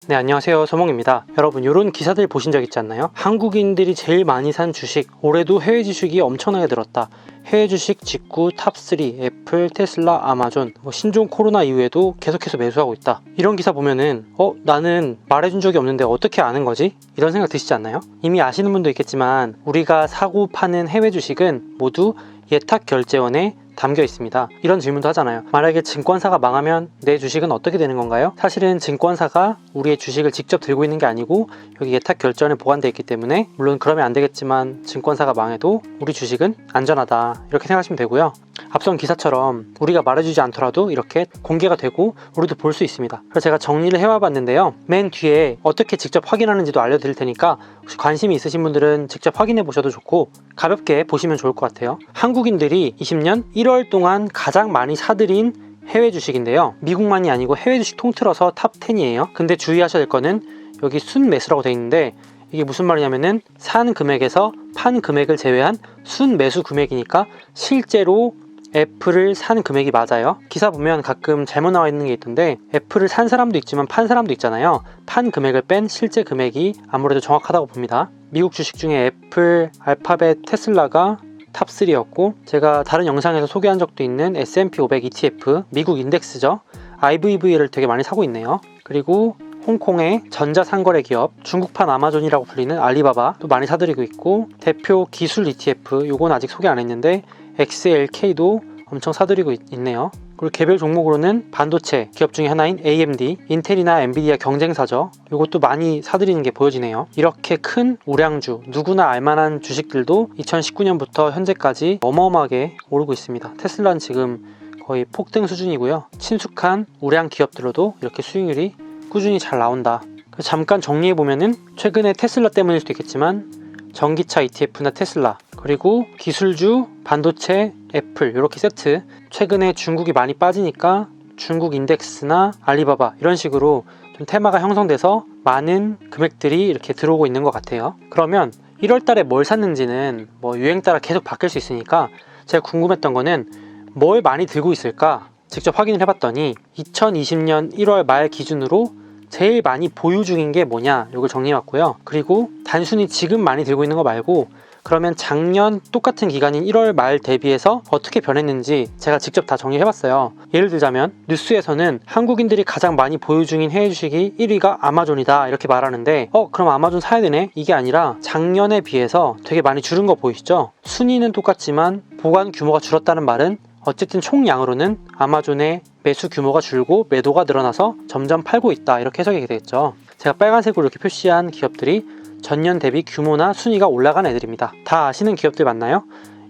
네, 안녕하세요. 소몽입니다. 여러분, 이런 기사들 보신 적 있지 않나요? 한국인들이 제일 많이 산 주식, 올해도 해외 주식이 엄청나게 늘었다. 해외 주식 직구 탑3, 애플, 테슬라, 아마존, 신종 코로나 이후에도 계속해서 매수하고 있다. 이런 기사 보면은 나는 말해준 적이 없는데 어떻게 아는 거지? 이런 생각 드시지 않나요? 이미 아시는 분도 있겠지만 우리가 사고 파는 해외 주식은 모두 예탁결제원에 담겨 있습니다. 이런 질문도 하잖아요. 만약에 증권사가 망하면 내 주식은 어떻게 되는 건가요? 사실은 증권사가 우리의 주식을 직접 들고 있는 게 아니고 여기 예탁결제원에 보관되어 있기 때문에, 물론 그러면 안 되겠지만 증권사가 망해도 우리 주식은 안전하다, 이렇게 생각하시면 되고요. 앞선 기사처럼 우리가 말해주지 않더라도 이렇게 공개가 되고 우리도 볼 수 있습니다. 그래서 제가 정리를 해와 봤는데요. 맨 뒤에 어떻게 직접 확인하는지도 알려드릴 테니까 혹시 관심이 있으신 분들은 직접 확인해 보셔도 좋고 가볍게 보시면 좋을 것 같아요. 한국인들이 20년 1월 동안 가장 많이 사들인 해외 주식인데요. 미국만이 아니고 해외 주식 통틀어서 탑 10이에요. 근데 주의하셔야 될 거는 여기 순매수라고 되어 있는데, 이게 무슨 말이냐면은 산 금액에서 판 금액을 제외한 순매수 금액이니까 실제로 애플을 산 금액이 맞아요. 기사 보면 가끔 잘못 나와 있는 게 있던데, 애플을 산 사람도 있지만 판 사람도 있잖아요. 판 금액을 뺀 실제 금액이 아무래도 정확하다고 봅니다. 미국 주식 중에 애플, 알파벳, 테슬라가 탑3였고, 제가 다른 영상에서 소개한 적도 있는 S&P 500 ETF, 미국 인덱스죠. IVV를 되게 많이 사고 있네요. 그리고 홍콩의 전자상거래 기업, 중국판 아마존이라고 불리는 알리바바도 많이 사들이고 있고, 대표 기술 ETF, 요건 아직 소개 안 했는데 XLK도 엄청 사들이고 있네요. 그리고 개별 종목으로는 반도체 기업 중에 하나인 AMD, 인텔이나 엔비디아 경쟁사죠. 이것도 많이 사들이는 게 보여지네요. 이렇게 큰 우량주, 누구나 알만한 주식들도 2019년부터 현재까지 어마어마하게 오르고 있습니다. 테슬라는 지금 거의 폭등 수준이고요. 친숙한 우량 기업들로도 이렇게 수익률이 꾸준히 잘 나온다. 그래서 잠깐 정리해보면은 최근에 테슬라 때문일 수도 있겠지만 전기차 ETF나 테슬라, 그리고 기술주, 반도체, 애플, 이렇게 세트. 최근에 중국이 많이 빠지니까 중국 인덱스나 알리바바 이런 식으로 좀 테마가 형성돼서 많은 금액들이 이렇게 들어오고 있는 것 같아요. 그러면 1월 달에 뭘 샀는지는 유행 따라 계속 바뀔 수 있으니까 제가 궁금했던 거는 뭘 많이 들고 있을까 직접 확인을 해봤더니 2020년 1월 말 기준으로 제일 많이 보유 중인 게 뭐냐, 이걸 정리해왔고요. 그리고 단순히 지금 많이 들고 있는 거 말고 그러면 작년 똑같은 기간인 1월 말 대비해서 어떻게 변했는지 제가 직접 다 정리해봤어요. 예를 들자면 뉴스에서는 한국인들이 가장 많이 보유 중인 해외 주식이 1위가 아마존이다, 이렇게 말하는데 그럼 아마존 사야 되네? 이게 아니라 작년에 비해서 되게 많이 줄은 거 보이시죠? 순위는 똑같지만 보관 규모가 줄었다는 말은 어쨌든 총량으로는 아마존의 매수 규모가 줄고 매도가 늘어나서 점점 팔고 있다, 이렇게 해석이 되겠죠. 제가 빨간색으로 이렇게 표시한 기업들이 전년 대비 규모나 순위가 올라간 애들입니다. 다 아시는 기업들 맞나요?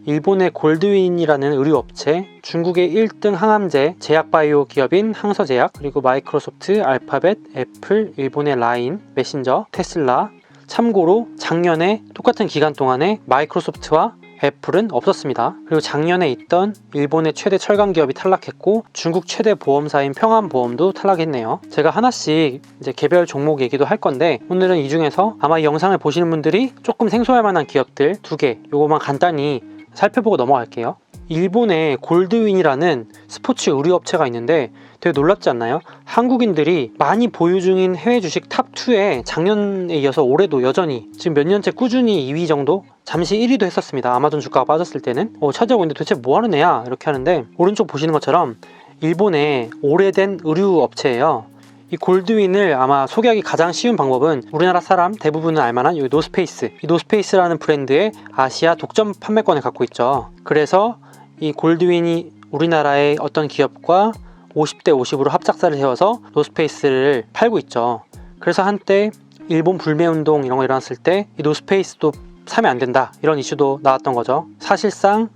일본의 골드윈이라는 의류업체, 중국의 1등 항암제 제약바이오 기업인 항서제약, 그리고 마이크로소프트, 알파벳, 애플, 일본의 라인, 메신저, 테슬라. 참고로 작년에 똑같은 기간 동안에 마이크로소프트와 애플은 없었습니다. 그리고 작년에 있던 일본의 최대 철강 기업이 탈락했고 중국 최대 보험사인 평안보험도 탈락했네요. 제가 하나씩 이제 개별 종목 얘기도 할 건데, 오늘은 이 중에서 아마 이 영상을 보시는 분들이 조금 생소할 만한 기업들 2개, 요거만 간단히 살펴보고 넘어갈게요. 일본의 골드윈이라는 스포츠 의류업체가 있는데 되게 놀랍지 않나요? 한국인들이 많이 보유 중인 해외 주식 탑2에 작년에 이어서 올해도 여전히 지금 몇 년째 꾸준히 2위 정도? 잠시 1위도 했었습니다. 아마존 주가가 빠졌을 때는. 찾아보고 있는데 도대체 뭐하는 애야? 이렇게 하는데, 오른쪽 보시는 것처럼 일본의 오래된 의류업체예요. 이 골드윈을 아마 소개하기 가장 쉬운 방법은 우리나라 사람 대부분은 알만한 이 노스페이스. 이 노스페이스라는 브랜드의 아시아 독점 판매권을 갖고 있죠. 그래서 이 골드윈이 우리나라의 어떤 기업과 50대 50으로 합작사를 세워서 노스페이스를 팔고 있죠. 그래서 한때 일본 불매운동 이런 거 일어났을 때 이 노스페이스도 사면 안 된다, 이런 이슈도 나왔던 거죠. 사실상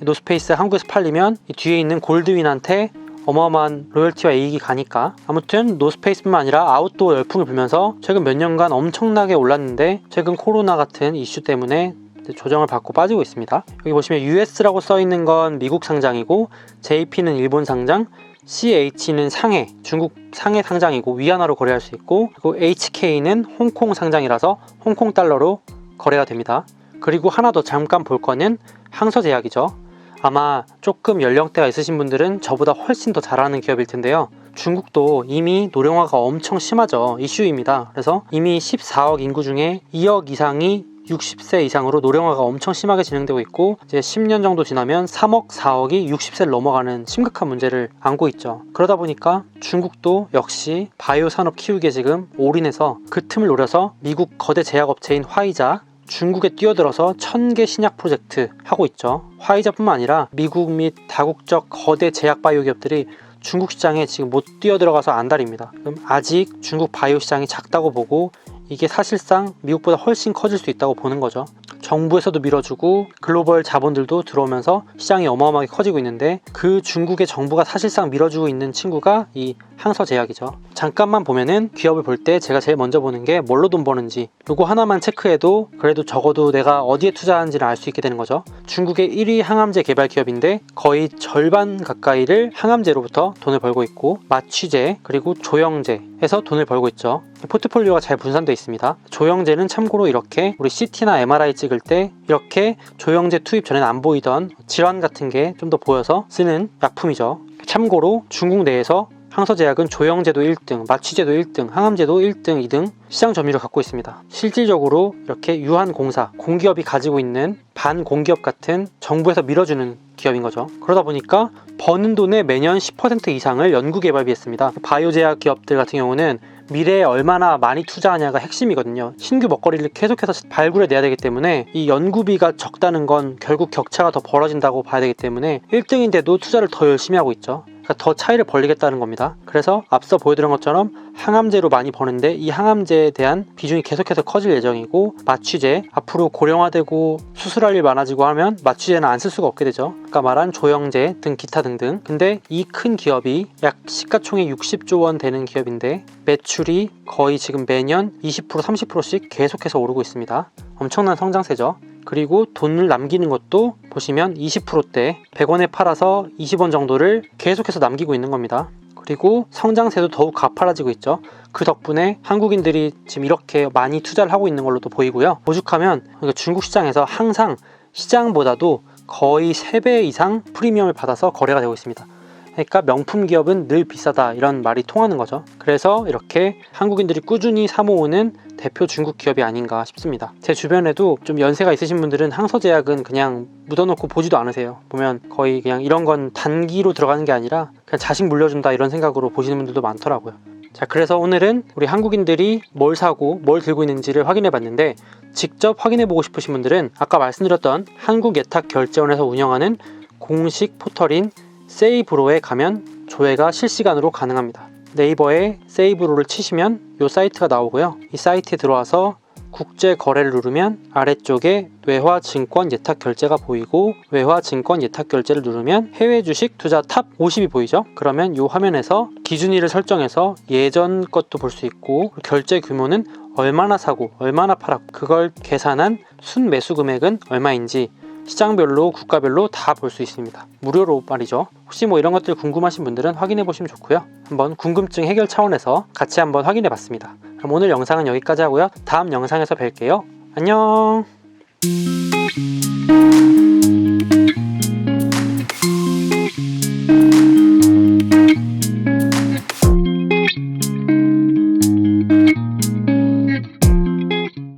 노스페이스 한국에서 팔리면 이 뒤에 있는 골드윈한테 어마어마한 로열티와 이익이 가니까. 아무튼 노스페이스뿐만 아니라 아웃도어 열풍을 불면서 최근 몇 년간 엄청나게 올랐는데 최근 코로나 같은 이슈 때문에 조정을 받고 빠지고 있습니다. 여기 보시면 US라고 써있는 건 미국 상장이고, JP는 일본 상장, CH는 상해, 중국 상해 상장이고 위안화로 거래할 수 있고, 그리고 HK는 홍콩 상장이라서 홍콩 달러로 거래가 됩니다. 그리고 하나 더 잠깐 볼 거는 항서제약이죠. 아마 조금 연령대가 있으신 분들은 저보다 훨씬 더 잘 아는 기업일 텐데요. 중국도 이미 노령화가 엄청 심하죠. 이슈입니다. 그래서 이미 14억 인구 중에 2억 이상이 60세 이상으로 노령화가 엄청 심하게 진행되고 있고, 이제 10년 정도 지나면 3억 4억이 60세를 넘어가는 심각한 문제를 안고 있죠. 그러다 보니까 중국도 역시 바이오 산업 키우기에 지금 올인해서 그 틈을 노려서 미국 거대 제약업체인 화이자, 중국에 뛰어들어서 1000개 신약 프로젝트 하고 있죠. 화이자뿐만 아니라 미국 및 다국적 거대 제약 바이오 기업들이 중국 시장에 지금 못 뛰어들어가서 안달입니다. 그럼 아직 중국 바이오 시장이 작다고 보고, 이게 사실상 미국보다 훨씬 커질 수 있다고 보는 거죠. 정부에서도 밀어주고 글로벌 자본들도 들어오면서 시장이 어마어마하게 커지고 있는데, 그 중국의 정부가 사실상 밀어주고 있는 친구가 이 항서제약이죠. 잠깐만 보면은 기업을 볼 때 제가 제일 먼저 보는 게 뭘로 돈 버는지, 요거 하나만 체크해도 그래도 적어도 내가 어디에 투자하는지를 알 수 있게 되는 거죠. 중국의 1위 항암제 개발 기업인데 거의 절반 가까이를 항암제로부터 돈을 벌고 있고, 마취제 그리고 조영제에서 돈을 벌고 있죠. 포트폴리오가 잘 분산되어 있습니다. 조영제는 참고로 이렇게 우리 CT나 MRI 찍을 때 이렇게 조영제 투입 전에는 안 보이던 질환 같은 게 좀 더 보여서 쓰는 약품이죠. 참고로 중국 내에서 항서제약은 조영제도 1등, 마취제도 1등, 항암제도 1등, 2등 시장 점유율을 갖고 있습니다. 실질적으로 이렇게 유한공사, 공기업이 가지고 있는 반공기업 같은 정부에서 밀어주는 기업인 거죠. 그러다 보니까 버는 돈의 매년 10% 이상을 연구개발비 했습니다. 바이오제약 기업들 같은 경우는 미래에 얼마나 많이 투자하냐가 핵심이거든요. 신규 먹거리를 계속해서 발굴해내야 되기 때문에 이 연구비가 적다는 건 결국 격차가 더 벌어진다고 봐야 되기 때문에 1등인데도 투자를 더 열심히 하고 있죠. 그러니까 더 차이를 벌리겠다는 겁니다. 그래서 앞서 보여드린 것처럼 항암제로 많이 버는데, 이 항암제에 대한 비중이 계속해서 커질 예정이고, 마취제 앞으로 고령화되고 수술할 일 많아지고 하면 마취제는 안 쓸 수가 없게 되죠. 아까 말한 조영제 등 기타 등등. 근데 이 큰 기업이 약 시가총액 60조 원 되는 기업인데 매출이 거의 지금 매년 20% 30%씩 계속해서 오르고 있습니다. 엄청난 성장세죠. 그리고 돈을 남기는 것도 보시면 20%대 100원에 팔아서 20원 정도를 계속해서 남기고 있는 겁니다. 그리고 성장세도 더욱 가파라지고 있죠. 그 덕분에 한국인들이 지금 이렇게 많이 투자를 하고 있는 걸로도 보이고요. 오죽하면 중국 시장에서 항상 시장보다도 거의 3배 이상 프리미엄을 받아서 거래가 되고 있습니다. 그러니까 명품 기업은 늘 비싸다, 이런 말이 통하는 거죠. 그래서 이렇게 한국인들이 꾸준히 사모으는 대표 중국 기업이 아닌가 싶습니다. 제 주변에도 좀 연세가 있으신 분들은 항서제약은 그냥 묻어놓고 보지도 않으세요. 보면 거의 그냥 이런 건 단기로 들어가는 게 아니라 그냥 자식 물려준다, 이런 생각으로 보시는 분들도 많더라고요. 자, 그래서 오늘은 우리 한국인들이 뭘 사고 뭘 들고 있는지를 확인해 봤는데, 직접 확인해 보고 싶으신 분들은 아까 말씀드렸던 한국예탁결제원에서 운영하는 공식 포털인 세이브로에 가면 조회가 실시간으로 가능합니다. 네이버에 세이브로를 치시면 이 사이트가 나오고요. 이 사이트에 들어와서 국제 거래를 누르면 아래쪽에 외화증권 예탁결제가 보이고, 외화증권 예탁결제를 누르면 해외 주식 투자 탑 50이 보이죠. 그러면 이 화면에서 기준일을 설정해서 예전 것도 볼 수 있고, 결제 규모는 얼마나 사고 얼마나 팔았고, 그걸 계산한 순매수 금액은 얼마인지 시장별로 국가별로 다 볼 수 있습니다. 무료로 말이죠. 혹시 뭐 이런 것들 궁금하신 분들은 확인해 보시면 좋고요. 한번 궁금증 해결 차원에서 같이 한번 확인해 봤습니다. 그럼 오늘 영상은 여기까지 하고요. 다음 영상에서 뵐게요. 안녕.